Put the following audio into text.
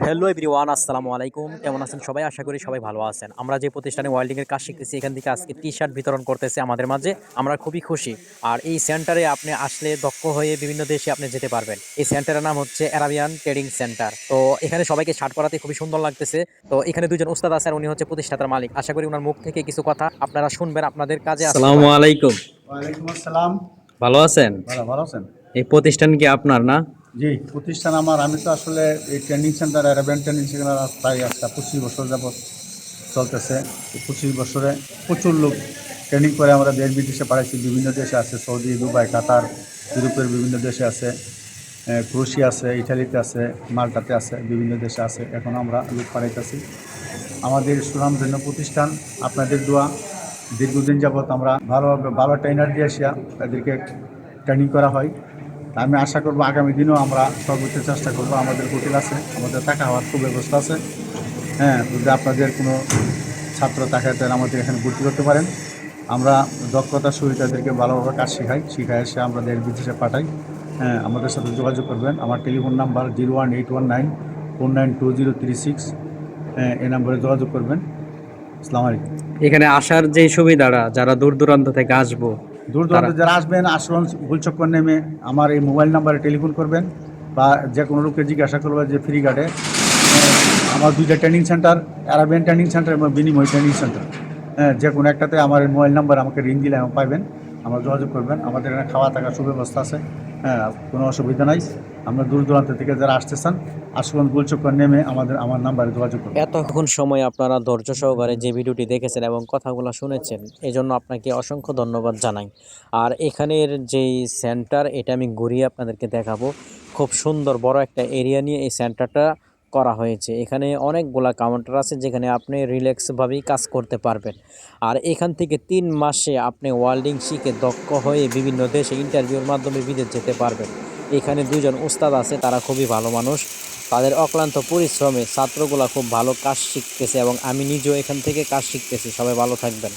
Hello everyone, আসসালামু আলাইকুম। কেমন আছেন সবাই? আশা করি সবাই ভালো আছেন। আমরা যে প্রতিষ্ঠানে ওয়েল্ডিংয়ের কাজ শিখতেছি এখান থেকে আজকে টি-শার্ট বিতরণ করতেছে আমাদের মাঝে। আমরা খুবই খুশি। আর এই সেন্টারে আপনি আসলে দক্ষ হয়ে বিভিন্ন দেশে আপনি যেতে পারবেন। এই সেন্টারের নাম হচ্ছে অ্যারাবিয়ান ট্রেডিং সেন্টার। তো এখানে সবাইকে শার্ট পরাতে খুবই সুন্দর লাগতেছে। তো এখানে ২ জন উস্তাদ আছেন, উনি হচ্ছে প্রতিষ্ঠাতার মালিক। আশা করি উনার মুখ থেকে কিছু কথা আপনারা শুনবেন, আপনাদের কাজে আসতে আসসালামু পারে। আলাইকুম। ওয়ালাইকুম আসসালাম। ভালো আছেন? ভালো আছেন? এই প্রতিষ্ঠান কি আপনার না? জি, প্রতিষ্ঠান আমার। আমি তো আসলে এই training centre, Arabian training centre প্রায় আজকে 25 বছর যাবৎ চলতেছে। 25 বছরে প্রচুর লোক ট্রেনিং করে আমরা দেশ বিদেশে পাঠাইছি। বিভিন্ন দেশে আছে, সৌদি, দুবাই, কাতার, ইউরোপের বিভিন্ন দেশে আছে, ক্রোয়েশিয়া আছে, ইটালিতে আছে, মাল্টাতে আছে, বিভিন্ন দেশে আছে। এখন আমরা লোক পাঠাইতেছি। আমাদের সুনামধন্য প্রতিষ্ঠান, আপনাদের দোয়া, দীর্ঘদিন যাবৎ আমরা ভালো ট্রেনার দিয়ে আসিয়া তাদেরকে ট্রেনিং করা হয়। আমি আশা করব আগামী দিনেও আমরা সর্বোচ্চ চেষ্টা করব। আমাদের হোটেল আছে, আমাদের থাকা হওয়ার খুব ব্যবস্থা আছে। হ্যাঁ, যদি আপনাদের কোনো ছাত্র থাকে তাহলে আমাদের এখানে ভর্তি করতে পারেন। আমরা দক্ষতার সহিত তাদেরকে ভালোভাবে কাজ শিখাই এসে আমরা দেশ বিদেশে পাঠাই। হ্যাঁ, আমাদের সাথে যোগাযোগ করবেন। আমার টেলিফোন নাম্বার 01819492036। হ্যাঁ, এই নম্বরে যোগাযোগ করবেন। আসসালামু আলাইকুম। এখানে আসার যে সুবিধাটা, যারা দূর দূরান্ত থেকে আসবো দূর দূরান্ত যারা আসবেন, আশ্রম গুলচক্কর নেমে আমার এই মোবাইল নাম্বারে টেলিফোন করবেন, বা যে কোনো লোককে জিজ্ঞাসা করবে যে ফ্রি গার্ডে আমার 2টা training centre, Arabian training centre এবং বিনিময় ট্রেনিং সেন্টার। হ্যাঁ, যে কোনো একটাতে আমার এই মোবাইল নাম্বার আমাকে রিং দিলে আমার পাইবেন, আমরা যোগাযোগ করবেন। আমাদের এখানে খাওয়া থাকার সুব্যবস্থা আছে। হ্যাঁ, কোনো অসুবিধা নাই। আমরা দূর দূরান্ত থেকে যারা আসতেছেন, আশুগঞ্জ গুলচক্কর নেমে আমার নাম্বারে যোগাযোগ করবেন। এতক্ষণ সময় আপনারা ধৈর্য সহকারে যে ভিডিওটি দেখেছেন এবং কথাগুলো শুনেছেন, এজন্য আপনাকে অসংখ্য ধন্যবাদ জানাই। আর এখানের যেই সেন্টার, এটা আমি ঘুরিয়ে আপনাদেরকে দেখাবো। খুব সুন্দর বড় একটা এরিয়া নিয়ে এই সেন্টারটা করা হয়েছে। এখানে অনেকগুলা কাউন্টার আছে যেখানে আপনি রিল্যাক্সভাবেই কাজ করতে পারবেন। আর এখান থেকে 3 মাসে আপনি ওয়েল্ডিং শিখে দক্ষ হয়ে বিভিন্ন দেশে ইন্টারভিউর মাধ্যমে বিদেশ যেতে পারবেন। এখানে 2 জন উস্তাদ আছে, তারা খুবই ভালো মানুষ। তাদের অক্লান্ত পরিশ্রমে ছাত্রগুলা খুব ভালো কাজ শিখতেছে এবং আমি নিজেও এখান থেকে কাজ শিখতেছি। সবাই ভালো থাকবেন।